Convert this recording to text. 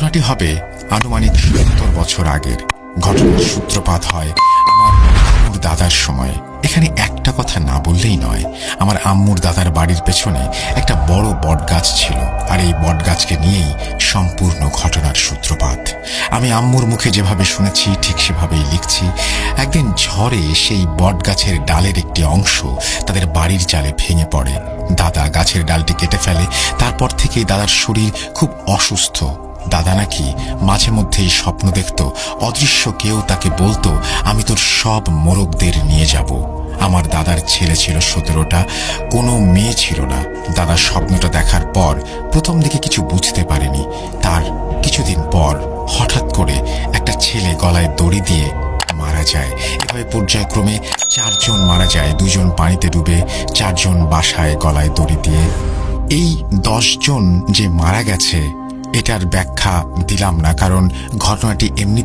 ঘটনাটি হবে আনুমানিক ৭০ বছর আগের। ঘটনার সূত্রপাত হয় আমার আম্মুর দাদার সময়। এখানে একটা কথা না বললেই নয়, আমার আম্মুর দাদার বাড়ির পেছনে একটা বড় বটগাছ ছিল, আর এই বটগাছকে নিয়েই সম্পূর্ণ ঘটনার সূত্রপাত। আমি আম্মুর মুখে যেভাবে শুনেছি ঠিক সেভাবেই লিখছি। একদিন ঝড়ে সেই বটগাছের ডালের একটি অংশ তাদের বাড়ির চালে ভেঙে পড়ে। দাদা গাছের ডালটি কেটে ফেলে। তারপর থেকেই দাদার শরীর খুব অসুস্থ। দাদা নাকি মাঝে মধ্যেই স্বপ্ন দেখত অদৃশ্য কেউ তাকে বলতো, আমি তোর সব মোরগদের নিয়ে যাব। আমার দাদার ছেলে ছিল ১৭টা, কোনো মেয়ে ছিল না। দাদা স্বপ্নটা দেখার পর প্রথম দিকে কিছু বুঝতে পারেনি। তার কিছুদিন পর হঠাৎ করে একটা ছেলে গলায় দড়ি দিয়ে মারা যায়। এভাবে পর্যায়ক্রমে ৪ জন মারা যায়, ২ জন পানিতে ডুবে, ৪ জন বাসায় গলায় দড়ি দিয়ে। এই ১০ জন যে মারা গেছে এটার ব্যাখ্যা দিলাম না, কারণ ঘটনাটি এমনিতে